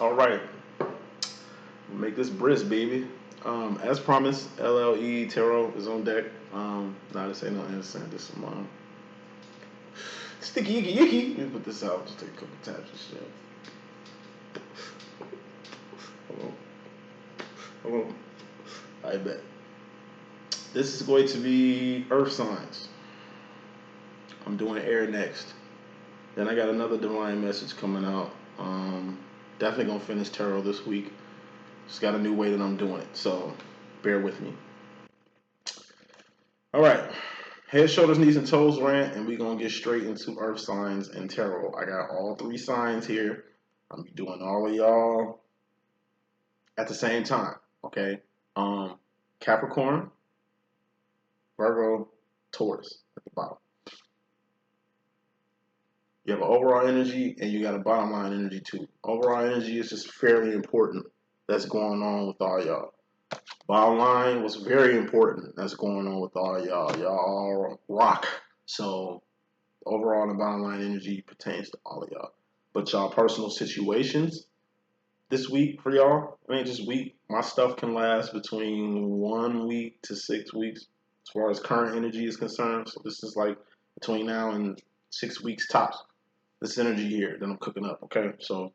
All right, make this brisk, baby. As promised, LLE Tarot is on deck. Nah, this ain't no innocent. This is some sticky yicky yicky. Let me put this out. Just take a couple taps and shit. Hold on. I bet. This is going to be Earth signs. I'm doing air next. Then I got another divine message coming out. Definitely gonna finish tarot this week. Just got a new way that I'm doing it, so bear with me. All right, head, shoulders, knees, and toes rant, and we're gonna get straight into Earth signs and tarot. I got all three signs here. I'm be doing all of y'all at the same time. Okay, Capricorn, Virgo, Taurus at the bottom. You have an overall energy and you got a bottom line energy too. Overall energy is just fairly important. That's going on with all y'all. Bottom line was very important. That's going on with all y'all. Y'all all rock. So overall and the bottom line energy pertains to all of y'all. But y'all personal situations this week for y'all, I mean just week, my stuff can last between 1 week to 6 weeks as far as current energy is concerned. So this is like between now and 6 weeks tops. This energy here that I'm cooking up, okay? So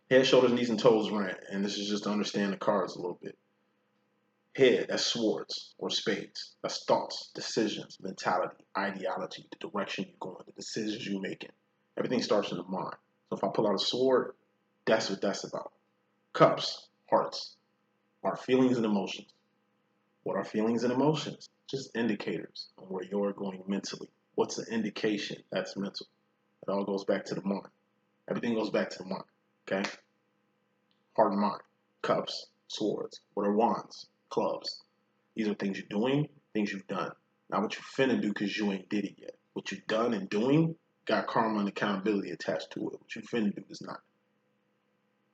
head, shoulders, knees, and toes rant, and this is just to understand the cards a little bit. Head, that's swords or spades. That's thoughts, decisions, mentality, ideology, the direction you're going, the decisions you're making. Everything starts in the mind. So if I pull out a sword, that's what that's about. Cups, hearts, are feelings and emotions. What are feelings and emotions? Just indicators on where you're going mentally. What's the indication? That's mental. It all goes back to the mind. Everything goes back to the mind. Okay? Heart and mind. Cups, swords. What are wands? Clubs. These are things you're doing, things you've done. Not what you finna do because you ain't did it yet. What you've done and doing got karma and accountability attached to it. What you finna do is not.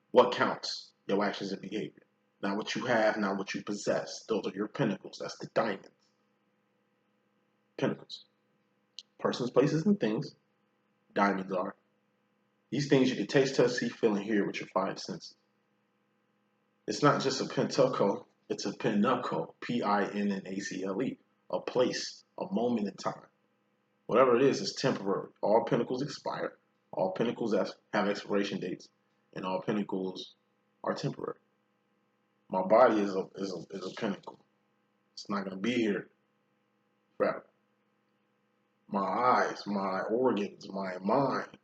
What counts? Your actions and behavior. Not what you have, not what you possess. Those are your pinnacles. That's the diamonds. Pinnacles. Persons, places, and things. Diamonds are. These things you can taste, touch, see, feel, and hear with your five senses. It's not just a pentacle, it's a pinnacle, Pinnacle, a place, a moment in time. Whatever it is temporary. All pinnacles expire. All pinnacles have expiration dates, and all pinnacles are temporary. My body is a pinnacle. It's not going to be here forever. My eyes, my organs, my mind,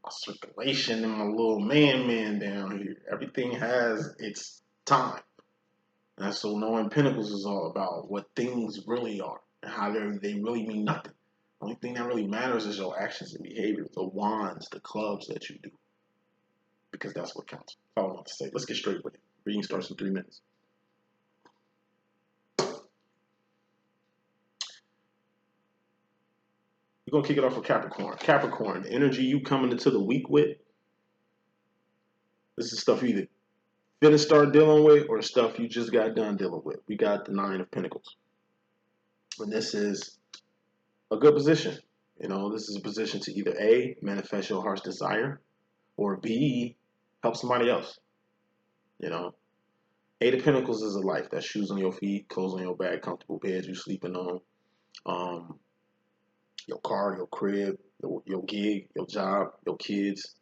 my circulation, and my little man down here. Everything has its time. And so knowing pinnacles is all about what things really are and how they really mean nothing. The only thing that really matters is your actions and behaviors, the wands, the clubs that you do. Because that's what counts. That's all I want to say. Let's get straight with it. Reading starts in 3 minutes. We're going to kick it off with Capricorn. Capricorn, the energy you coming into the week with, this is stuff you either finna start dealing with or stuff you just got done dealing with. We got the 9 of Pentacles. And this is a good position. You know, this is a position to either A, manifest your heart's desire, or B, help somebody else. You know, 8 of Pentacles is a life. That's shoes on your feet, clothes on your back, comfortable beds you sleeping on. Your car, your crib, your gig, your job, your kids,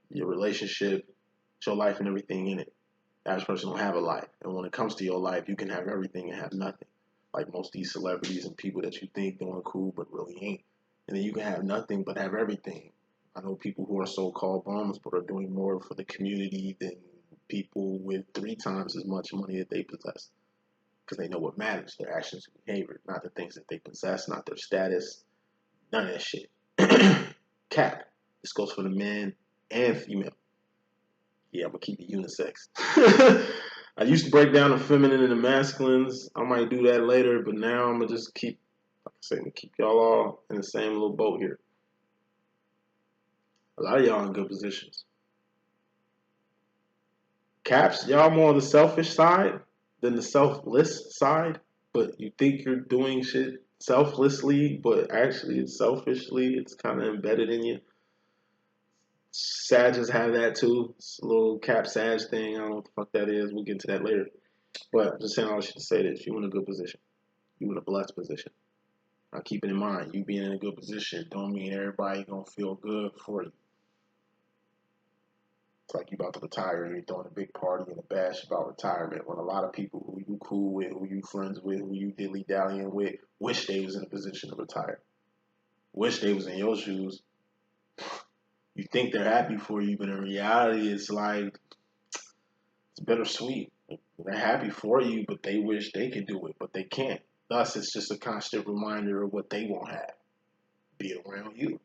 your relationship, your life and everything in it. The average person don't have a life. And when it comes to your life, you can have everything and have nothing. Like most of these celebrities and people that you think doing cool but really ain't. And then you can have nothing but have everything. I know people who are so-called bums but are doing more for the community than people with 3 times as much money that they possess. Because they know what matters, their actions and behavior, not the things that they possess, not their status. None of that shit. Cap. This goes for the men and female. Yeah, I'm going to keep it unisex. I used to break down the feminine and the masculines. I might do that later, but now I'm going to just keep, like I say, I'm going to keep y'all all in the same little boat here. A lot of y'all in good positions. Caps, y'all more on the selfish side than the selfless side, but you think you're doing shit selflessly, but actually it's selfishly. It's kind of embedded in you. Sages have that too. It's a little Cap Sag thing. I don't know what the fuck that is. We'll get into that later. But I'm just saying all this shit to say this. You in a good position. You in a blessed position. Now keep it in mind, you being in a good position don't mean everybody gonna feel good for you. It's like you about to retire and you're throwing a big party and a bash about retirement when a lot of people who you cool with, who you friends with, who you dilly dallying with, wish they was in a position to retire. Wish they was in your shoes. You think they're happy for you, but in reality it's like it's bittersweet. They're happy for you, but they wish they could do it, but they can't. Thus it's just a constant reminder of what they won't have. Be it around you.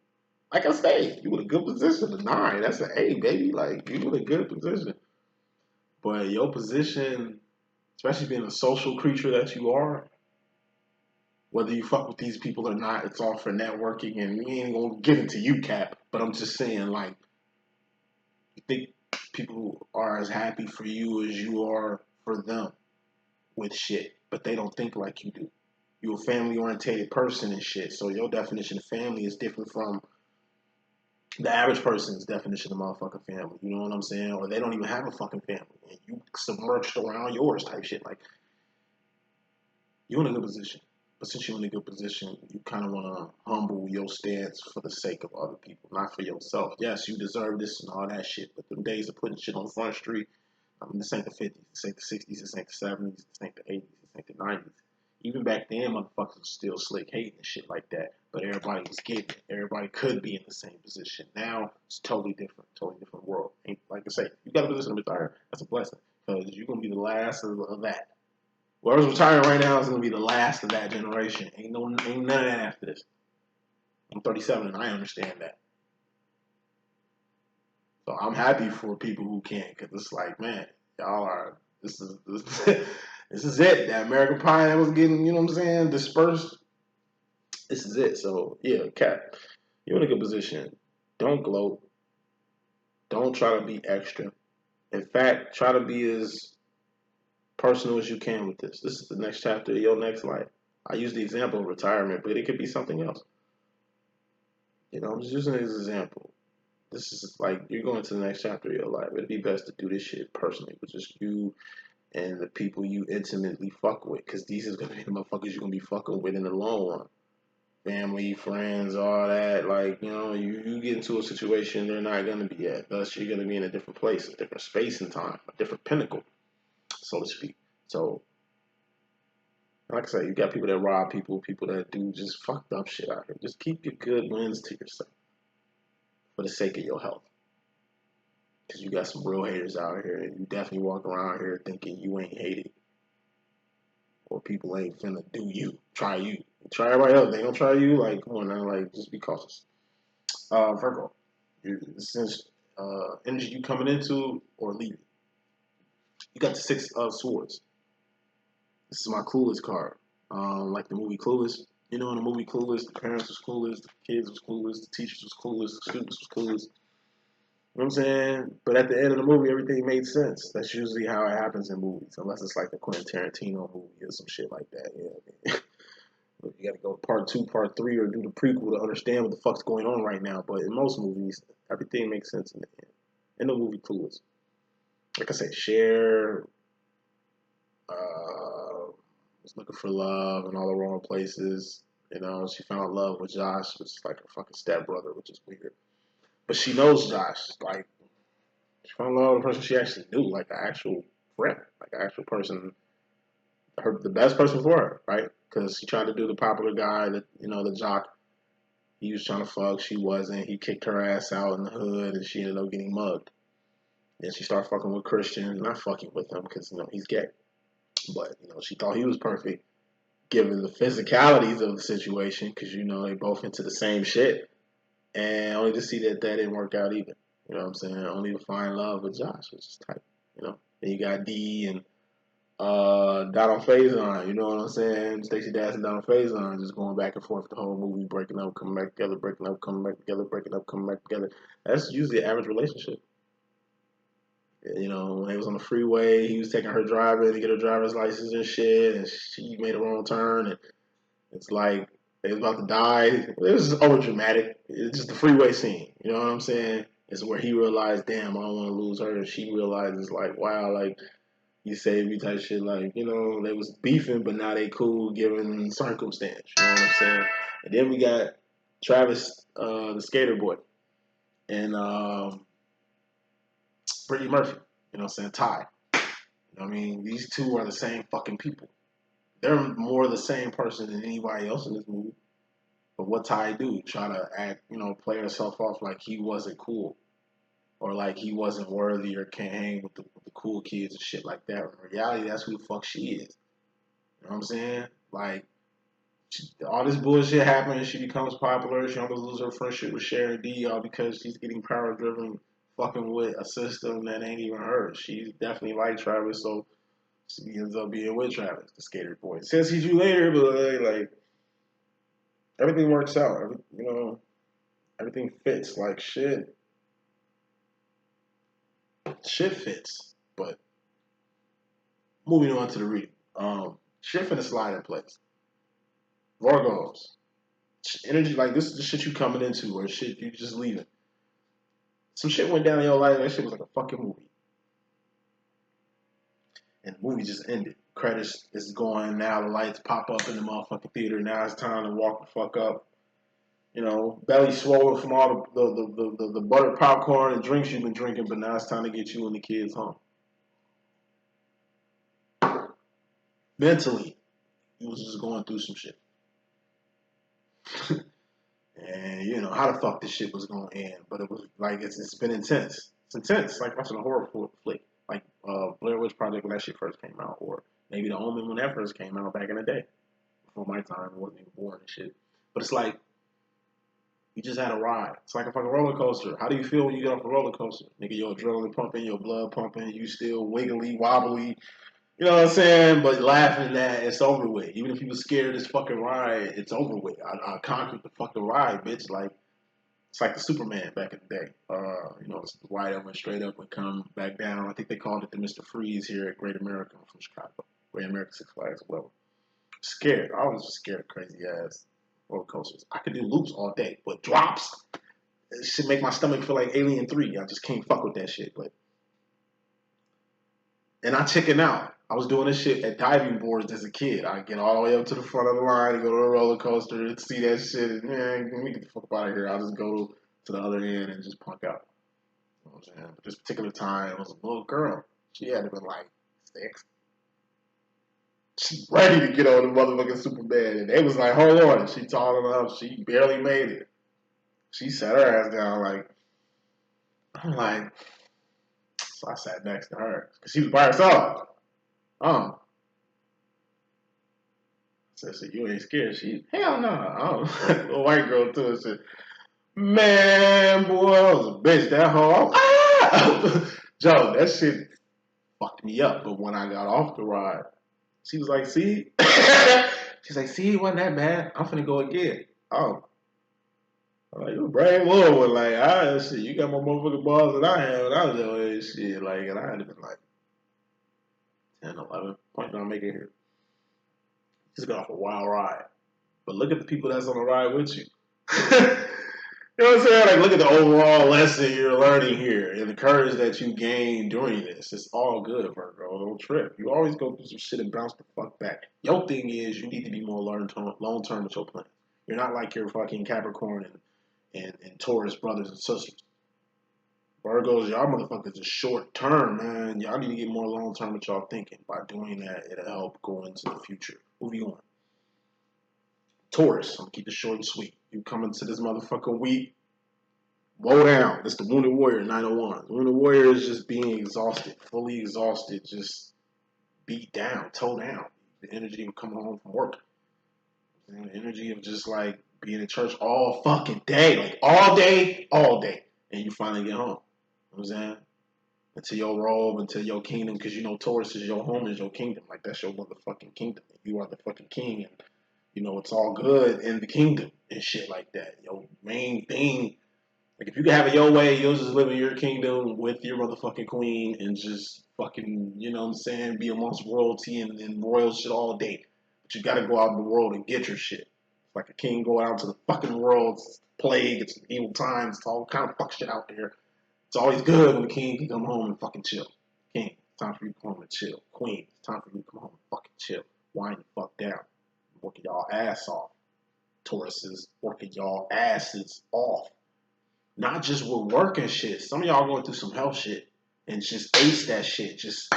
Like I say, you in a good position. A 9, that's an A, baby. Like you in a good position. But your position, especially being a social creature that you are, whether you fuck with these people or not, it's all for networking. And we ain't gonna get into you, Cap. But I'm just saying, like, you think people are as happy for you as you are for them with shit, but they don't think like you do. You're a family-orientated person and shit, so your definition of family is different from the average person's definition of motherfucking family. You know what I'm saying? Or they don't even have a fucking family, and you submerged around yours type shit. Like, you're in a good position. But since you're in a good position, you kind of want to humble your stance for the sake of other people, not for yourself. Yes, you deserve this and all that shit, but them days of putting shit on Front Street, I mean, this ain't the 50s, this ain't the 60s, this ain't the 70s, this ain't the 80s, this ain't the 90s. Even back then, motherfuckers was still slick hating and shit like that, but everybody was getting it. Everybody could be in the same position. Now, it's totally different world. And like I say, you got a position to retire, that's a blessing, because you're going to be the last of that. Whoever's retiring right now is going to be the last of that generation. Ain't none of that after this. I'm 37 and I understand that. So I'm happy for people who can, because it's like, man, y'all are, this is it. That American pie that was getting, you know what I'm saying, dispersed. This is it. So yeah, Cap, you're in a good position. Don't gloat. Don't try to be extra. In fact, try to be as personal as you can with this. This is the next chapter of your next life. I use the example of retirement, but it could be something else. You know, I'm just using it as an example. This is like you're going to the next chapter of your life. It'd be best to do this shit personally with just you and the people you intimately fuck with, because these is gonna be the motherfuckers you're gonna be fucking with in the long run. Family, friends, all that. Like, you know, you get into a situation they're not gonna be at. Thus, you're gonna be in a different place, a different space and time, a different pinnacle, so to speak. So, like I said, you got people that rob people, people that do just fucked up shit out here. Just keep your good wins to yourself for the sake of your health. Because you got some real haters out here, and you definitely walk around here thinking you ain't hated. Or people ain't finna do you. Try you. Try everybody else. They don't try you. Like, come on now. Like, just be cautious. Virgo. Since energy you coming into or leaving. You got the 6 of Swords. This is my Clueless card. Like the movie Clueless. You know, in the movie Clueless, the parents was clueless, the kids was clueless, the teachers was clueless, the students was clueless. You know what I'm saying? But at the end of the movie, everything made sense. That's usually how it happens in movies, unless it's like a Quentin Tarantino movie or some shit like that. You know what I mean? You got to go part 2, part 3, or do the prequel to understand what the fuck's going on right now. But in most movies, everything makes sense in the end. In the movie Clueless, like I said, Cher was looking for love in all the wrong places. You know, she found love with Josh, which is like her fucking stepbrother, which is weird. But she knows Josh. Like, she found love with a person she actually knew, like an actual friend, like an actual person, the best person for her, right? Because she tried to do the popular guy, that, you know, the jock. He was trying to fuck, she wasn't. He kicked her ass out in the hood, and she ended up getting mugged. Then she started fucking with Christian, not fucking with him because, you know, he's gay. But, you know, she thought he was perfect, given the physicalities of the situation, because, you know, they both into the same shit. And only to see that didn't work out either. You know what I'm saying? Only to find love with Josh, which is tight. You know? Then you got D and Donald Faison, you know what I'm saying? Stacey Dash and Donald Faison just going back and forth the whole movie, breaking up, coming back together, breaking up, coming back together, breaking up, coming back together. That's usually an average relationship. You know, when they was on the freeway, he was taking her driving to get her driver's license and shit, and she made a wrong turn, and it's like they was about to die. It was just over dramatic. It's just the freeway scene. You know what I'm saying? It's where he realized, damn, I don't want to lose her, and she realizes, like, wow, like, you saved me type shit. Like, you know, they was beefing, but now they cool given circumstance. You know what I'm saying? And then we got Travis, the skater boy, and Brittany Murphy. You know what I'm saying? Ty. You know what I mean? These two are the same fucking people. They're more the same person than anybody else in this movie. But what Ty do? Try to act, you know, play herself off like he wasn't cool. Or like he wasn't worthy or can't hang with the cool kids and shit like that. In reality, that's who the fuck she is. You know what I'm saying? Like, all this bullshit happens. She becomes popular. She almost loses her friendship with Sharon D. All because she's getting power driven, fucking with a system that ain't even hers. She's definitely like Travis, so she ends up being with Travis, the skater boy. Says see you later, but like everything works out. You know, everything fits. Like shit fits. But moving on to the reading. Shit finna slide in place. Virgos. Energy, like this is the shit you coming into or shit you just leaving. Some shit went down in your life, that shit was like a fucking movie. And the movie just ended. Credits is going now, the lights pop up in the motherfucking theater. Now it's time to walk the fuck up. You know, belly swollen from all the buttered popcorn and drinks you've been drinking, but now it's time to get you and the kids home. Mentally, you was just going through some shit. And you know how the fuck this shit was gonna end, but it was like it's been intense. It's intense, like watching a horror flick, like Blair Witch Project when that shit first came out, or maybe The Omen when that first came out back in the day, before my time. I wasn't even born and shit. But it's like you just had a ride. It's like a fucking roller coaster. How do you feel when you get off a roller coaster? Nigga, your adrenaline pumping, your blood pumping, you still wiggly, wobbly. You know what I'm saying? But laughing that it's over with. Even if you was scared of this fucking ride, it's over with. I conquered the fucking ride, bitch. Like it's like the Superman back in the day. You know, it's the ride that went straight up and come back down. I think they called it the Mr. Freeze here at Great America from Chicago. Great America Six Flags, well. Scared. I was just scared of crazy ass roller coasters. I could do loops all day, but drops, it should make my stomach feel like Alien 3. I just can't fuck with that shit. But and I chicken out. I was doing this shit at diving boards as a kid. I get all the way up to the front of the line and go to a roller coaster and see that shit. And man, let me get the fuck out of here. I'll just go to the other end and just punk out. You know what I'm saying? But this particular time, it was a little girl. She had to been like 6. She ready to get on the motherfucking Superman. And they was like, hold on. She tall enough. She barely made it. She sat her ass down like, I'm like, so I sat next to her. Because she was by herself. So you ain't scared? She, hell no. A white girl too. And said, man, boy, I was a bitch that whole. Ah! Joe, that shit fucked me up. But when I got off the ride, she was like, see? She's like, see, it wasn't that bad. I'm finna go again. Oh. I'm like, you a brave little one. Like, shit, you got more motherfucking balls than I had when I was your age. Shit, like, and I had to been like 10, 11. Point don't make it here. Just got off a wild ride. But look at the people that's on the ride with you. You know what I'm saying? Like, look at the overall lesson you're learning here and the courage that you gained during this. It's all good, Virgo. Don't trip. You always go through some shit and bounce the fuck back. Your thing is you need to be more long-term with your plan. You're not like your fucking Capricorn and Taurus brothers and sisters. Virgos, y'all motherfuckers is short-term, man. Y'all need to get more long-term with y'all thinking. By doing that, it'll help go into the future. Moving on. Taurus, I'm gonna keep it short and sweet. You come into this motherfucking week, blow down. It's the Wounded Warrior 901. The Wounded Warrior is just being exhausted, fully exhausted, just beat down, toe down. The energy of coming home from work. And the energy of just like being in church all fucking day, like all day, and you finally get home. You know what I'm saying? Into your robe, into your kingdom, because you know Taurus is your home, is your kingdom. Like that's your motherfucking kingdom. You are the fucking king, and you know it's all good in the kingdom and shit like that. Your main thing, like if you could have it your way, you'll just live in your kingdom with your motherfucking queen and just fucking, you know what I'm saying, be amongst royalty and royal shit all day. But you gotta go out in the world and get your shit. It's like a king going out to the fucking world. It's plague, it's evil times, it's all kind of fuck shit out there. It's always good when the king can come home and fucking chill. King, it's time for you to come home and chill. Queen, it's time for you to come home and fucking chill. Wind the fuck down. Working y'all ass off. Tauruses, working y'all asses off. Not just with work and shit. Some of y'all going through some health shit and just ace that shit. Just,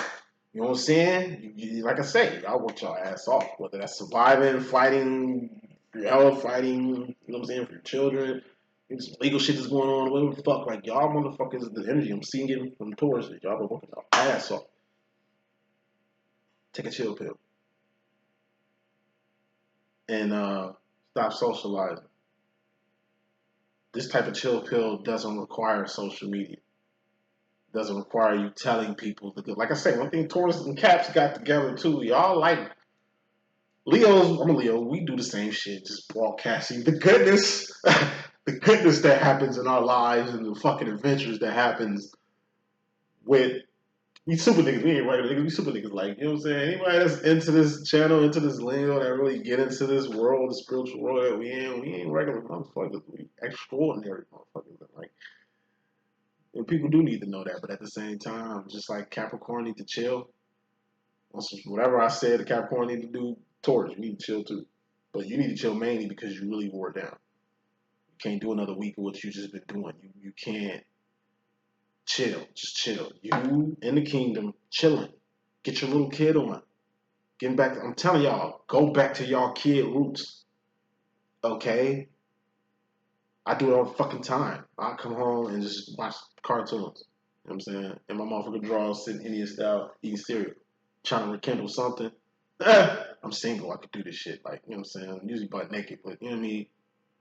you know what I'm saying? Like I say, y'all work y'all ass off. Whether that's surviving, fighting for your health, fighting, you know what I'm saying, for your children. Some legal shit that's going on, whatever the fuck. Like, y'all motherfuckers, the energy I'm seeing it from Taurus, y'all been working y'all ass off. Take a chill pill. And stop socializing. This type of chill pill doesn't require social media. Doesn't require you telling people the good. Like I say, one thing Taurus and Caps got together too. Y'all like Leos. I'm a Leo. We do the same shit, just broadcasting the goodness, the goodness that happens in our lives and the fucking adventures that happens with. We super niggas. We ain't regular niggas. We super niggas. Like, you know what I'm saying? Anybody that's into this channel, into this lingo, that really get into this world, the spiritual world that we ain't regular motherfuckers. We extraordinary motherfuckers. Like, and people do need to know that. But at the same time, just like Capricorn need to chill. Whatever I said, the Capricorn need to do. Taurus, you need to chill too. But you need to chill mainly because you really wore down. You can't do another week of what you just been doing. You can't. Chill, just chill. You in the kingdom, chilling. Get your little kid on. Getting back, I'm telling y'all, go back to y'all kid roots. Okay? I do it all the fucking time. I come home and just watch cartoons. You know what I'm saying? And my motherfucker draws sitting Indian style, eating cereal. Trying to rekindle something. I'm single, I could do this shit. Like, you know what I'm saying? I'm usually butt naked, but you know what I mean?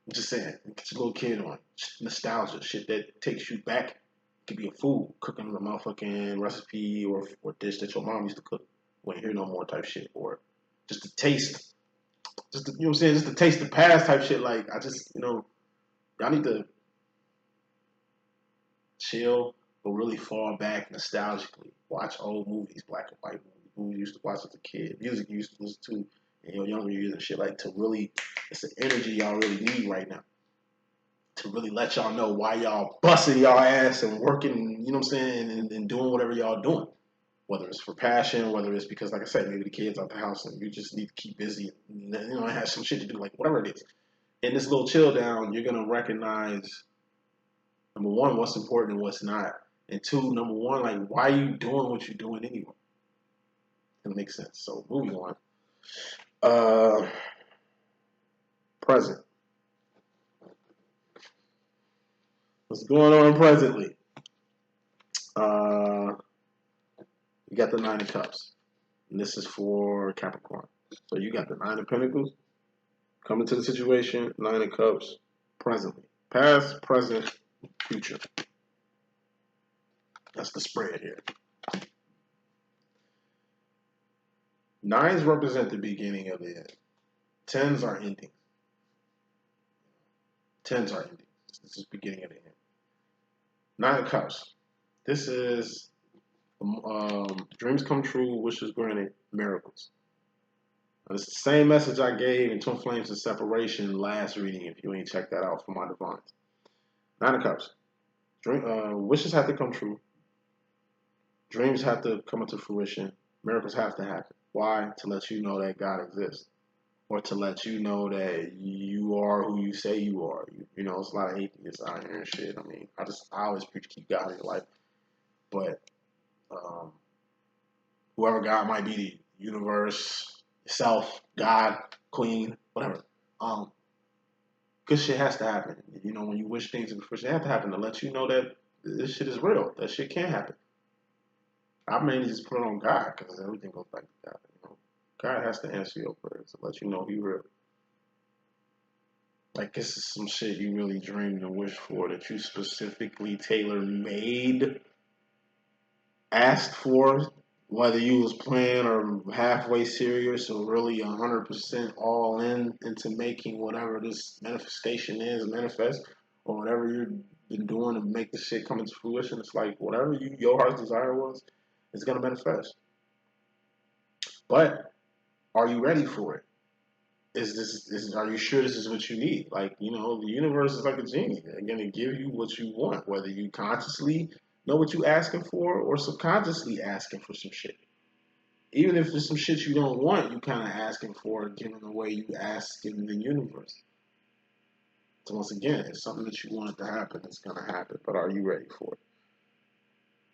I'm just saying, get your little kid on. Nostalgia, shit that takes you back. Could be a food, cooking a motherfucking recipe or dish that your mom used to cook. Wouldn't hear no more type shit, or just the taste, just the, you know what I'm saying, just the taste the past type shit. Like, I just, you know, y'all need to chill, but really fall back nostalgically. Watch old movies, black and white movies you used to watch as a kid, music you used to listen to in your younger years and shit. Like, to really, it's the energy y'all really need right now. To really let y'all know why y'all busting y'all ass and working, you know what I'm saying, and doing whatever y'all doing. Whether it's for passion, whether it's because, like I said, maybe the kids out the house and you just need to keep busy, and, you know, have some shit to do, like whatever it is. In this little chill down, you're going to recognize, number one, what's important and what's not. And two, number one, like, why are you doing what you're doing anyway? It makes sense. So, moving on. Present. What's going on presently? You got the Nine of Cups. And this is for Capricorn. So you got the Nine of Pentacles. Coming to the situation, Nine of Cups, presently. Past, present, future. That's the spread here. Nines represent the beginning of the end. Tens are endings. Tens are endings. This is beginning of the end. Nine of Cups. This is dreams come true, wishes granted, miracles. Now, it's the same message I gave in Twin Flames of Separation last reading, if you ain't checked that out for my divines. Nine of Cups. Wishes have to come true. Dreams have to come into fruition. Miracles have to happen. Why? To let you know that God exists. Or to let you know that you are who you say you are. You know, it's a lot of atheists out here and shit. I mean, I always preach keep God in your life. But whoever God might be, the universe, yourself, God, Queen, whatever. Good shit has to happen. You know, when you wish things to fruition, it has to happen to let you know that this shit is real. That shit can happen. I mainly just put it on God because everything goes back to God. You know, God has to answer your prayers to let you know He real. Like, this is some shit you really dreamed and wished for that you specifically tailor-made, asked for, whether you was playing or halfway serious or really 100% all in into making whatever this manifestation is, manifest, or whatever you've been doing to make this shit come into fruition. It's like whatever your heart's desire was, it's gonna manifest. But are you ready for it? Are you sure this is what you need? Like, you know, the universe is like a genie. They're gonna give you what you want, whether you consciously Know what you asking for, or subconsciously asking for some shit. Even if there's some shit you don't want, you kind of asking for, giving the way you ask in the universe. So once again, it's something that you want it to happen. It's gonna happen, but are you ready for it?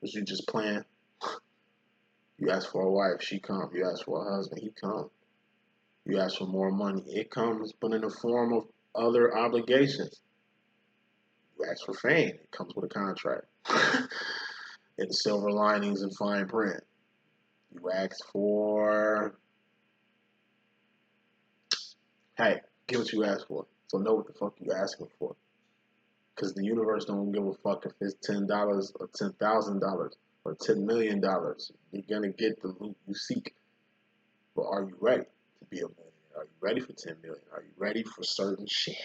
Because you just plan. You ask for a wife, she comes. You ask for a husband, he comes. You ask for more money, it comes, but in the form of other obligations. You ask for fame, it comes with a contract. And silver linings and fine print. You ask for, hey, get what you ask for. So know what the fuck you asking for. Because the universe don't give a fuck if it's $10 or $10,000 or $10 million. You're gonna get the loot you seek. But are you ready to be a millionaire? Are you ready for 10 million? Are you ready for certain shit?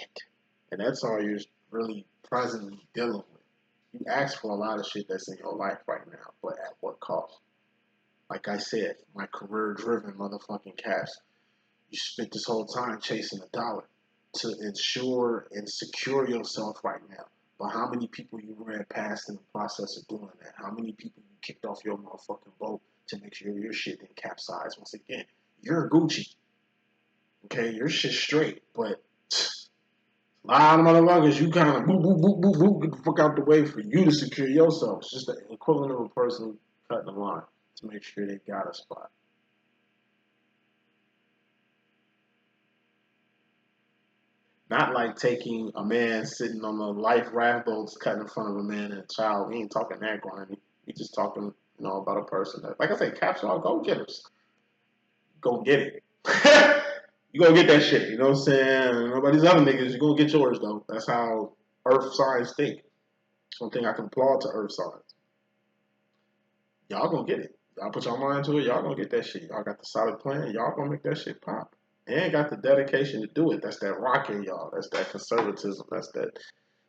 And that's all you're really presently dealing with. You ask for a lot of shit that's in your life right now, but at what cost? Like I said, my career-driven motherfucking cash. You spent this whole time chasing a dollar to ensure and secure yourself right now. But how many people you ran past in the process of doing that? How many people you kicked off your motherfucking boat to make sure your shit didn't capsize? Once again, you're Gucci. Okay, your shit's straight, but a lot of motherfuckers, you kind of boop, boop, boop, boop, boop, get the fuck out the way for you to secure yourself. It's just the equivalent of a person cutting the line to make sure they got a spot. Not like taking a man sitting on the life raft boats cutting in front of a man and a child. We ain't talking that grimy. We just talking, about a person that, like I say, capture all go getters. Go get it. You gonna get that shit. You know what I'm saying? Nobody's other niggas. You gonna get yours though. That's how Earth signs think. It's one thing I can applaud to Earth signs. Y'all gonna get it. Y'all put your mind to it. Y'all gonna get that shit. Y'all got the solid plan. Y'all gonna make that shit pop. And got the dedication to do it. That's that rock in y'all. That's that conservatism. That's that.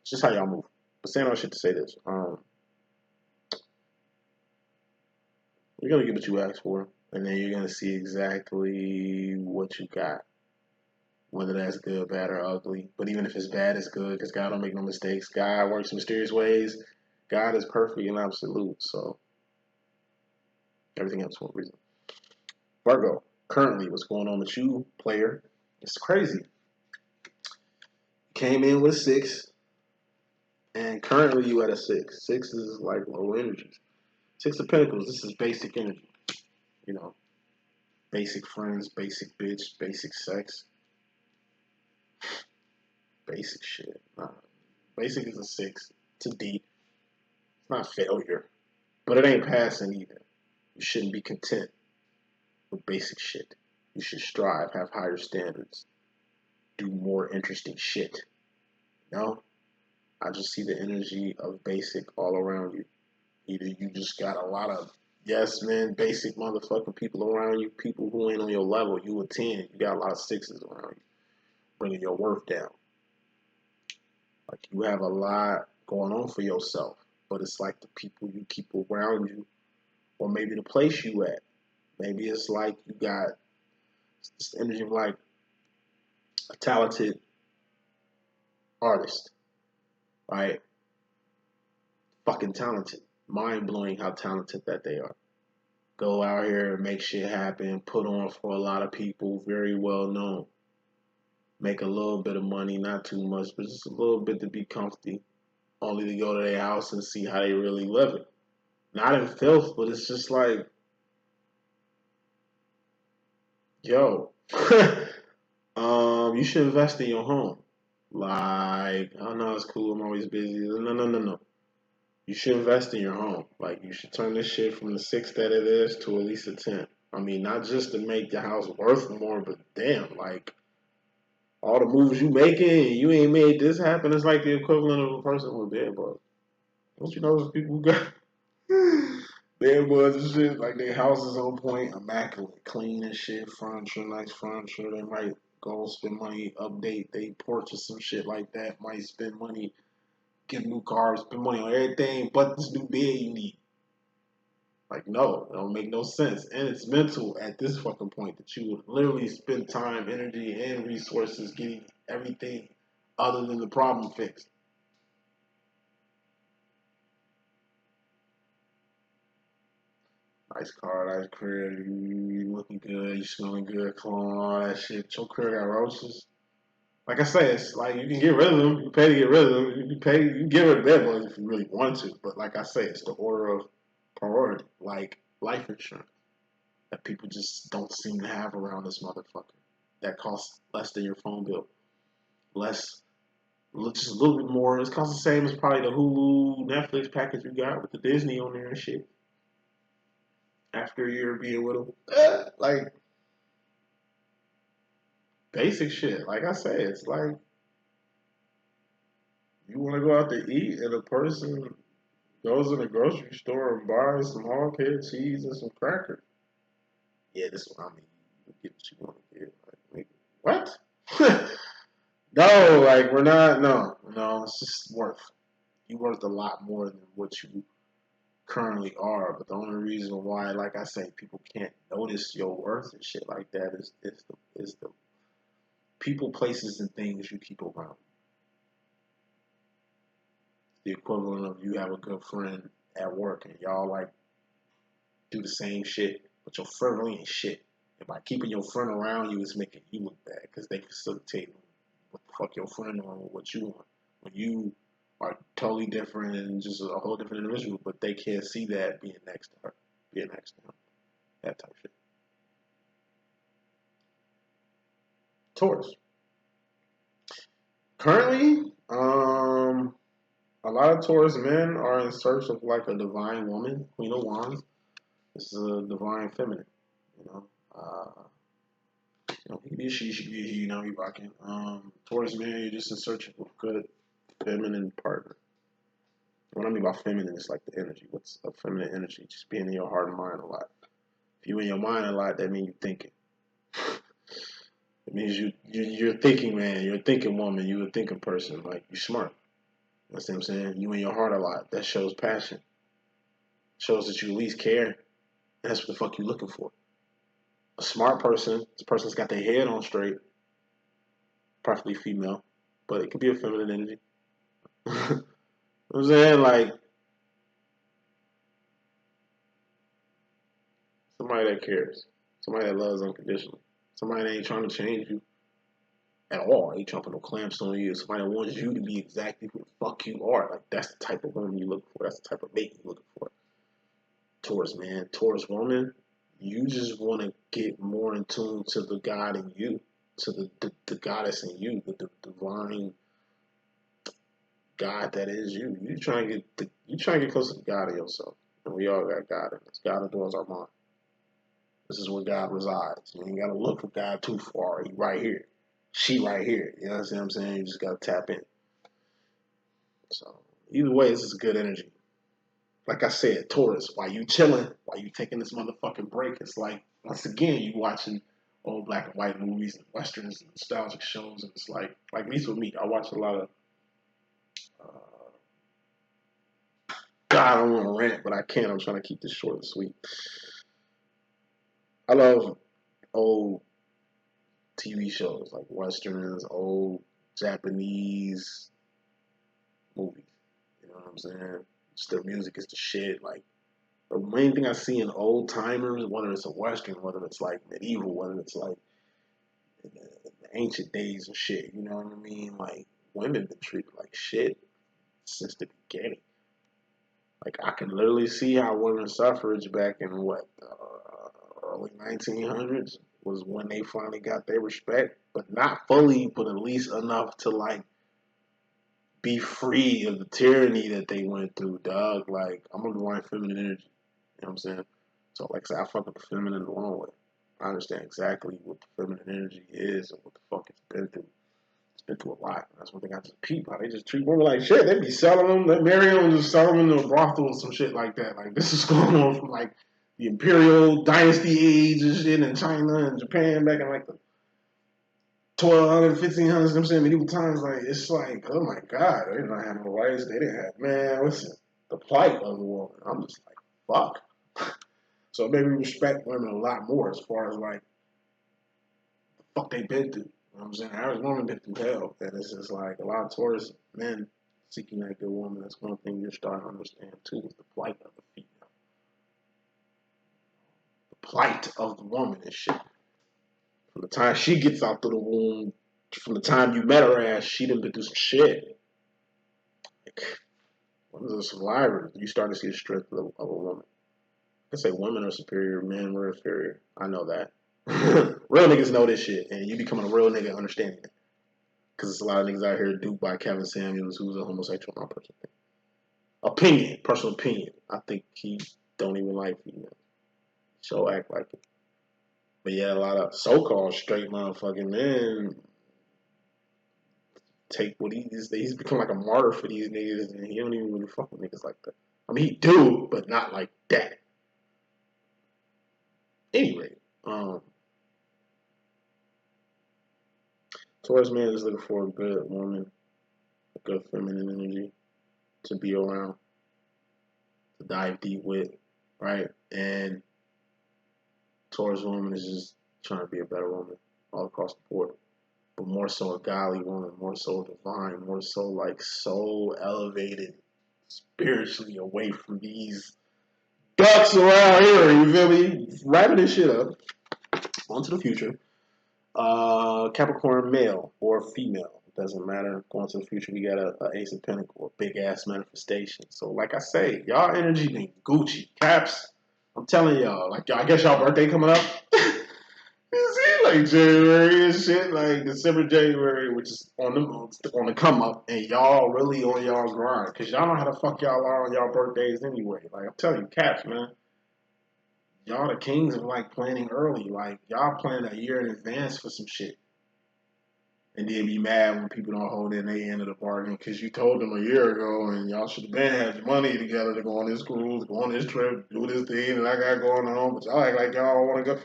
It's just how y'all move. But saying all shit to say this. You're gonna get what you asked for, and then you're gonna see exactly what you got. Whether that's good, bad, or ugly. But even if it's bad, it's good because God don't make no mistakes. God works in mysterious ways. God is perfect and absolute. So everything happens for a reason. Virgo, currently, what's going on with you, player? It's crazy. Came in with 6, and currently you at a 6. 6 is like low energy. 6 of Pentacles, this is basic energy. Basic friends, basic bitch, basic sex, basic shit. Basic is a 6. It's a D. It's not failure, but it ain't passing either. You shouldn't be content with basic shit. You should strive, have higher standards, do more interesting shit. I just see the energy of basic all around you. Either you just got a lot of yes men, basic motherfucking people around you, people who ain't on your level. You a 10, you got a lot of 6s around you, bringing your worth down. Like you have a lot going on for yourself, but it's like the people you keep around you, or maybe the place you at. Maybe it's like you got this energy of like a talented artist, right? Fucking talented. Mind blowing how talented that they are. Go out here and make shit happen, put on for a lot of people, very well known. Make a little bit of money, not too much, but just a little bit to be comfy. Only to go to their house and see how they really live it. Not in filth, but it's just like, yo, you should invest in your home. Like, oh no, it's cool, I'm always busy. No. You should invest in your home. Like, you should turn this shit from the 6 that it is to at least a 10. I mean, not just to make the house worth more, but damn, like, all the moves you making, you ain't made this happen. It's like the equivalent of a person with bed bugs. Don't you know those people who got bed bugs and shit? Like, their house is on point, immaculate, clean and shit, furniture, nice furniture. They might go spend money, update they porch or some shit like that. Might spend money, get new cars, spend money on everything but this new bed you need. Like, no, it don't make no sense. And it's mental at this fucking point that you would literally spend time, energy, and resources getting everything other than the problem fixed. Nice car, nice crib, you looking good, you smelling good, cologne, all that shit. Your crib got roaches. Like I say, it's like you can get rid of them. You pay to get rid of them. You can pay. You can get rid of bed bugs if you really want to. But like I say, it's the order of priority, like life insurance, that people just don't seem to have around this motherfucker. That costs less than your phone bill, less, just a little bit more. It costs the same as probably the Hulu, Netflix package you got with the Disney on there and shit. After a year of being with them, like basic shit. Like I say, it's like you want to go out to eat and a person goes in the grocery store and buys some hog head cheese and some crackers. Yeah, this is what I mean. You get what you want to get. Like, what? No, like we're not. No, no. It's just worth. You worth a lot more than what you currently are. But the only reason why, like I say, people can't notice your worth and shit like that is the people, places, and things you keep around. The equivalent of you have a good friend at work and y'all like do the same shit, but your friend really ain't shit. And by keeping your friend around you, it's making you look bad because they facilitate what the fuck your friend doing with what you want. When you are totally different and just a whole different individual, but they can't see that being next to her, being next to him, that type of shit. Taurus. Currently, a lot of Taurus men are in search of like a divine woman, Queen of Wands. This is a divine feminine, you know. You know, he could be a she could be a he, you know, you rocking. Taurus man, you're just in search of a good feminine partner. What I mean by feminine is like the energy. What's a feminine energy? Just being in your heart and mind a lot. If you in your mind a lot, that means you're thinking. It means you're thinking man, you're a thinking woman, you're a thinking person, like you're smart. That's what I'm saying. You in your heart a lot. That shows passion. Shows that you at least care. That's what the fuck you looking for. A smart person, this person's got their head on straight, preferably female, but it could be a feminine energy. You know what I'm saying? Like somebody that cares, somebody that loves unconditionally, somebody that ain't trying to change you at all, ain't trying to put no clamps on you, somebody that wants you to be exactly who the fuck you are. Like that's the type of woman you look for. That's the type of mate you looking for. Taurus man, Taurus woman, you just want to get more in tune to the God in you, to the goddess in you, the divine God that is you. You trying to get closer to God in yourself. And we all got God in us. God adores our mind. This is where God resides. You ain't gotta look for God too far. He right here. She right here. You know what I'm saying? You just gotta tap in. So either way, this is good energy. Like I said, Taurus, while you chilling, while you taking this motherfucking break, it's like once again you watching old black and white movies and westerns and nostalgic shows, and it's like at least with me, I watch a lot of. God, I don't want to rant, but I can't. I'm trying to keep this short and sweet. I love old TV shows like westerns, old Japanese movies. You know what I'm saying? Just their music is the shit. Like the main thing I see in old timers, whether it's a western, whether it's like medieval, whether it's like in the ancient days and shit. You know what I mean? Like women been treated like shit since the beginning. Like I can literally see how women's suffrage back in what early 1900s was when they finally got their respect, but not fully, but at least enough to like be free of the tyranny that they went through, dog. Like I'm a divine feminine energy. You know what I'm saying? So like I said, I fuck with the feminine the long way. I understand exactly what the feminine energy is and what the fuck it's been through. It's been through a lot. That's one thing I just peep how they just treat women like shit. They be selling them, they marry them, and just sell them into a brothel and some shit like that. Like this is going on from like the imperial dynasty age and shit in China and Japan back in like the 1200s, 1500s, I'm saying medieval times. Like it's like, oh my god, they didn't have no rights. They didn't have, man. Listen, the plight of the woman. I'm just like, fuck. So it made me respect women a lot more as far as like the fuck they been through. You know what I'm saying? Average woman been through hell, and it's just like a lot of Taurus men seeking that good woman. That's one thing you're starting to understand too is the plight of the female. plight of the woman and shit. From the time she gets out through the womb, from the time you met her ass, she done been through some shit. Like, women's a survivor. You start to see the strength of a woman. I say women are superior, men were inferior. I know that. Real niggas know this shit, and you becoming a real nigga understanding it. Because there's a lot of niggas out here duped by Kevin Samuels, who's a homosexual, not personal personal opinion. I think he don't even like females. So act like it. But yeah, a lot of so-called straight motherfucking men take what he's become like a martyr for these niggas, and he don't even really fuck with niggas like that. I mean, he do, but not like that. Anyway, Taurus man is looking for a good woman, a good feminine energy to be around, to dive deep with, right? And Taurus woman is just trying to be a better woman all across the board. But more so a godly woman, more so divine, more so like so elevated spiritually away from these ducks around here, you feel me? Wrapping this shit up. On to the future. Capricorn male or female, doesn't matter. Going to the future, we got a Ace of Pentacles, a big ass manifestation. So, like I say, y'all energy been Gucci. Caps, I'm telling y'all, like I guess y'all birthday coming up. You see, like January and shit, like December, January, which is on the come up, and y'all really on y'all grind, cause y'all know how the fuck y'all are on y'all birthdays anyway. Like I'm telling you, Caps, man. Y'all the kings of like planning early. Like y'all plan a year in advance for some shit. And then be mad when people don't hold in their end of the bargain because you told them a year ago and y'all should have been had your money together to go on this cruise, go on this trip, do this thing that I got going on, but y'all act like y'all don't want to go.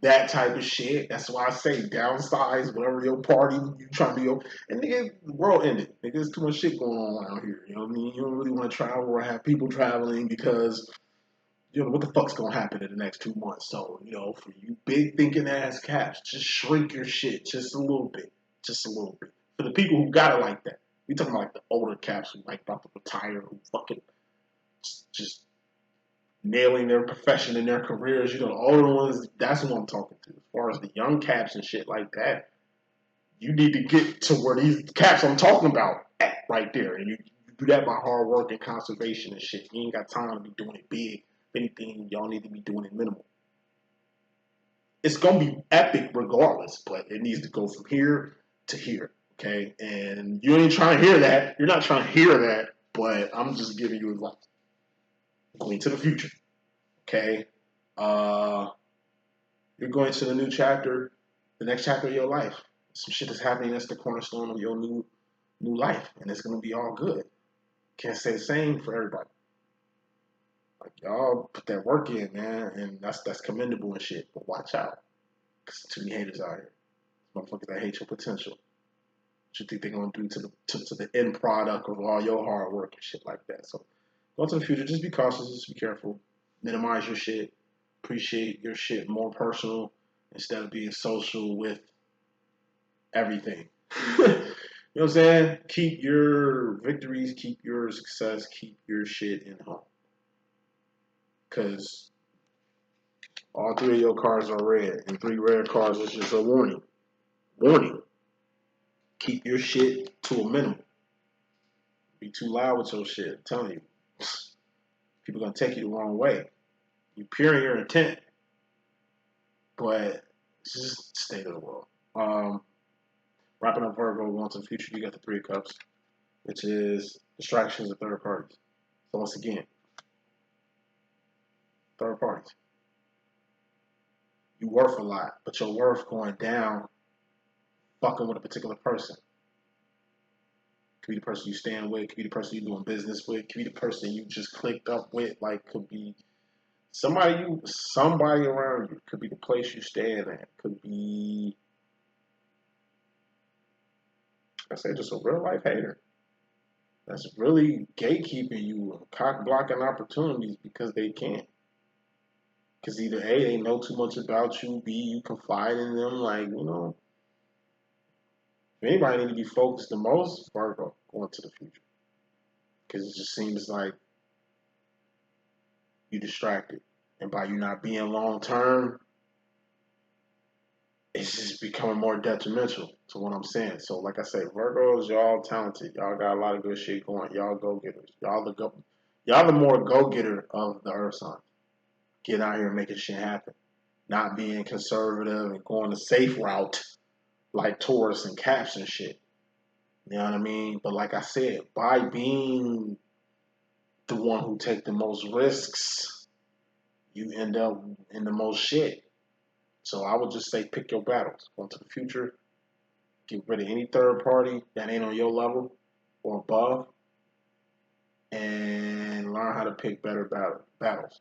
That type of shit. That's why I say downsize whatever your party you trying to be. And nigga, the world ended. Nigga, there's too much shit going on around here. You know what I mean? You don't really want to travel or have people traveling because you know, what the fuck's gonna happen in the next 2 months? So, you know, for you big thinking ass Caps, just shrink your shit just a little bit. Just a little bit. For the people who got it like that. We talking about like the older Caps who like about to retire, who fucking just nailing their profession and their careers. You know, the older ones, that's who I'm talking to. As far as the young Caps and shit like that, you need to get to where these Caps I'm talking about at right there. And you do that by hard work and conservation and shit. You ain't got time to be doing it big. Anything, y'all need to be doing it minimal. It's gonna be epic regardless, but it needs to go from here to here, okay? And you ain't trying to hear that. You're not trying to hear that, but I'm just giving you advice. Going to the future, okay? You're going to the new chapter, the next chapter of your life. Some shit is happening that's the cornerstone of your new life, and it's gonna be all good. Can't say the same for everybody. Like y'all put that work in, man, and that's commendable and shit. But watch out, cause too many haters out here. Motherfuckers that hate your potential. What you think they're gonna do to the end product of all your hard work and shit like that. So go to the future. Just be cautious. Just be careful. Minimize your shit. Appreciate your shit more personal instead of being social with everything. You know what I'm saying? Keep your victories. Keep your success. Keep your shit in home. Because all 3 of your cards are red, and 3 red cards is just a warning. Warning. Keep your shit to a minimum. Be too loud with your shit. I'm telling you. People gonna take you the wrong way. You pure in your intent, but it's just the state of the world. Wrapping up Virgo, going to the future, you got the 3 of Cups, which is distractions of third parties. So once again, third parties. You worth a lot, but your worth going down fucking with a particular person. Could be the person you stand with, could be the person you're doing business with, could be the person you just clicked up with, like could be somebody around you, could be the place you stand at, could be I say just a real life hater. That's really gatekeeping you and cock blocking opportunities because they can't. Because either A, they know too much about you, B, you confide in them, like, you know. If anybody need to be focused the most, Virgo, going to the future. Because it just seems like you distracted And by you not being long term, it's just becoming more detrimental to what I'm saying. So, like I say, Virgos, y'all talented. Y'all got a lot of good shit going. Y'all go getters. Y'all the more go getter of the Earth signs. Get out here and making shit happen. Not being conservative and going the safe route like Taurus and Caps and shit. You know what I mean? But like I said, by being the one who take the most risks, you end up in the most shit. So I would just say pick your battles. Go into the future, get rid of any third party that ain't on your level or above, and learn how to pick better battles.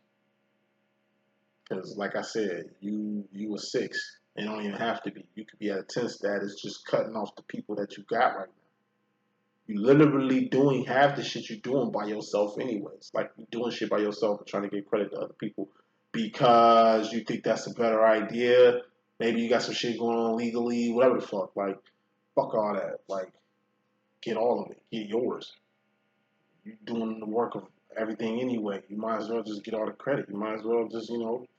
Because like I said, you a 6. It don't even have to be. You could be at a 10 status just cutting off the people that you got right now. You literally doing half the shit you're doing by yourself anyways. Like you doing shit by yourself and trying to give credit to other people because you think that's a better idea. Maybe you got some shit going on legally, whatever the fuck. Like, fuck all that. Like, get all of it. Get yours. You're doing the work of everything anyway. You might as well just get all the credit. You might as well just,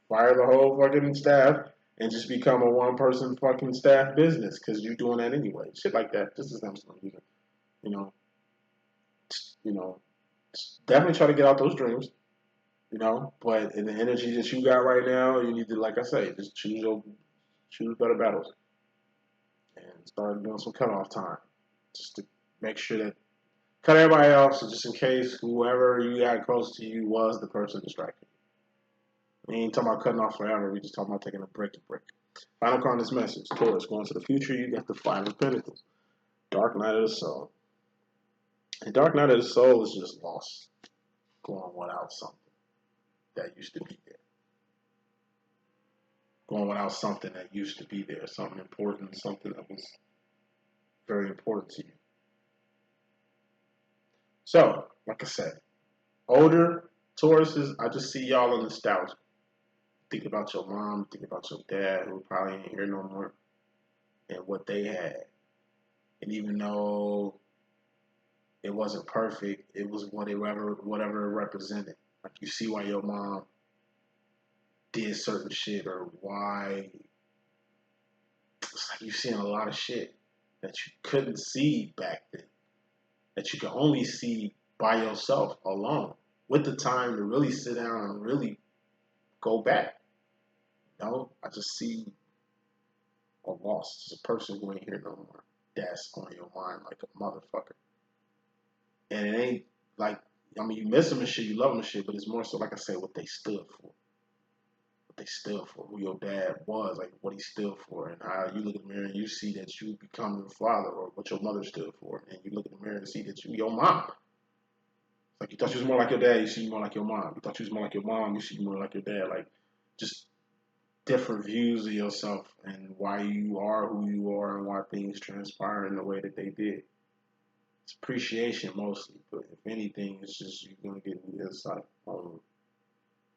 fire the whole fucking staff and just become a one-person fucking staff business because you're doing that anyway. Shit like that. Just as I'm using. Definitely try to get out those dreams, but in the energy that you got right now, you need to, like I say, just choose better battles and start doing some cutoff time just to make sure that cut everybody off. So just in case whoever you got close to you was the person distracted. We ain't talking about cutting off forever. We just talking about taking a break. Final card in this message. Taurus, going to the future, you got the 5 of Pentacles. Dark Night of the Soul. And Dark Night of the Soul is just lost. Going without something that used to be there. Going without something that used to be there. Something important, something that was very important to you. So, like I said, older Tauruses, I just see y'all in nostalgia. Think about your mom, think about your dad, who probably ain't here no more, and what they had. And even though it wasn't perfect, it was whatever it represented. Like you see why your mom did certain shit or why. It's like you're seeing a lot of shit that you couldn't see back then, that you could only see by yourself alone with the time to really sit down and really go back. I just see a loss. It's a person who ain't here no more. That's on your mind like a motherfucker. And it ain't like, you miss them and shit, you love them and shit, but it's more so, like I said, what they stood for. What they stood for, who your dad was, like what he stood for, and how you look in the mirror and you see that you become your father, or what your mother stood for, and you look in the mirror and see that you your mom. It's like you thought you was more like your dad, you see more like your mom. You thought you was more like your mom, you see more like your dad. Like, just different views of yourself and why you are who you are and why things transpire in the way that they did. It's appreciation mostly, but if anything, it's just you're going to get new insight on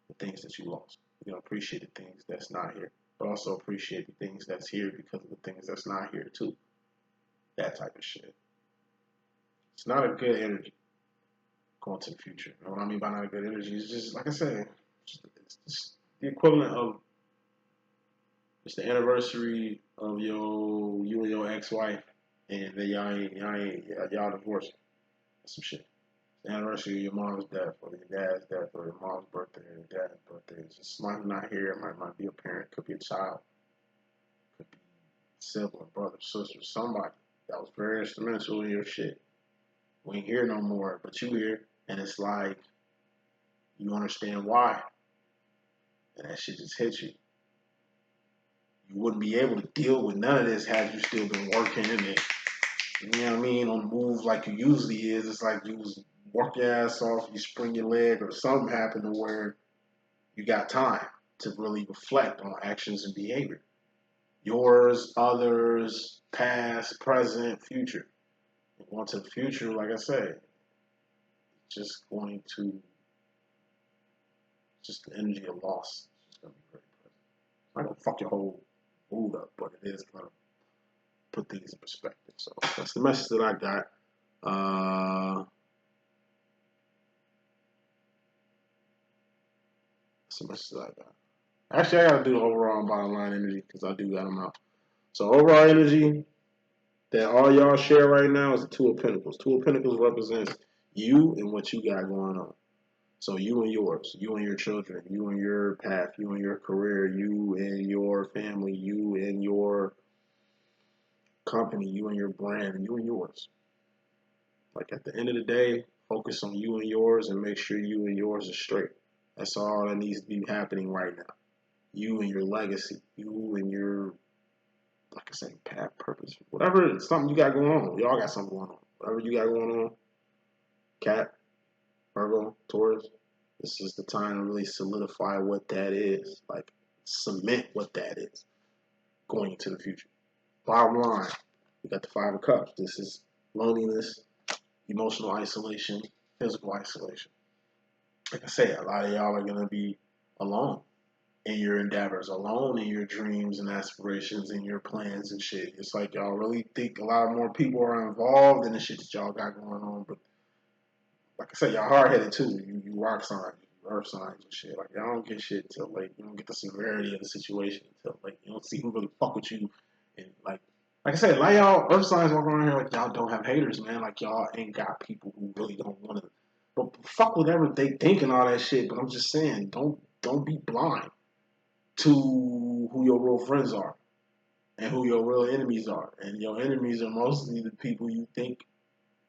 the things that you lost. You're going to appreciate the things that's not here, but also appreciate the things that's here because of the things that's not here too. That type of shit. It's not a good energy going to the future. You know what I mean by not a good energy? It's just, like I said, it's just the equivalent of it's the anniversary of you and your ex-wife, and then y'all divorced. Some shit. The anniversary of your mom's death, or your dad's death, or your mom's birthday, or your dad's birthday. It's just might not here. It might be a parent, could be a child, could be a sibling, brother, sister, somebody that was very instrumental in your shit. We ain't here no more, but you here, and it's like you understand why, and that shit just hits you. You wouldn't be able to deal with none of this had you still been working in it. You know what I mean? On the move like you usually is. It's like you was work your ass off, you spring your leg, or something happened to where you got time to really reflect on actions and behavior. Yours, others, past, present, future. And going to the future, like I said, just going to just the energy of loss. It's going to be very present. It's not going to fuck your whole mood up, but it is going to put things in perspective. So that's the message that I got. That's the message I got. Actually, I got to do the overall and bottom line energy because I do got them out. So overall energy that all y'all share right now is the Two of Pentacles. Two of Pentacles represents you and what you got going on. So you and yours, you and your children, you and your path, you and your career, you and your family, you and your company, you and your brand, you and yours. Like at the end of the day, focus on you and yours and make sure you and yours are straight. That's all that needs to be happening right now. You and your legacy, you and your, like I say, path, purpose, whatever, something you got going on. Y'all got something going on. Whatever you got going on, Cap, Virgo, Taurus, this is the time to really solidify what that is. Like, cement what that is going into the future. Bottom line, we got the Five of Cups. This is loneliness, emotional isolation, physical isolation. Like I say, a lot of y'all are going to be alone in your endeavors, alone in your dreams and aspirations and your plans and shit. It's like y'all really think a lot more people are involved in the shit that y'all got going on. But like I said, y'all hard-headed too. You rock signs, you earth signs and shit. Like y'all don't get shit till like you don't get the severity of the situation until like you don't see who really fuck with you. And like I said, a lot of y'all earth signs walking around here like y'all don't have haters, man. Like y'all ain't got people who really don't want to. But fuck whatever they think and all that shit. But I'm just saying, don't be blind to who your real friends are and who your real enemies are. And your enemies are mostly the people you think,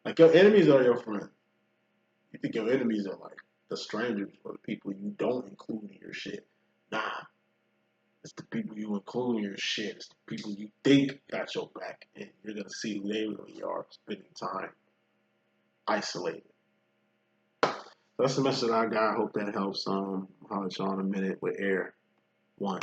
like your enemies are your friends. You think your enemies are like the strangers or the people you don't include in your shit. Nah, it's the people you include in your shit. It's the people you think got your back. And you're going to see who they really are spending time isolated. That's the message I got. I hope that helps. I'll let y'all in a minute with air. 1.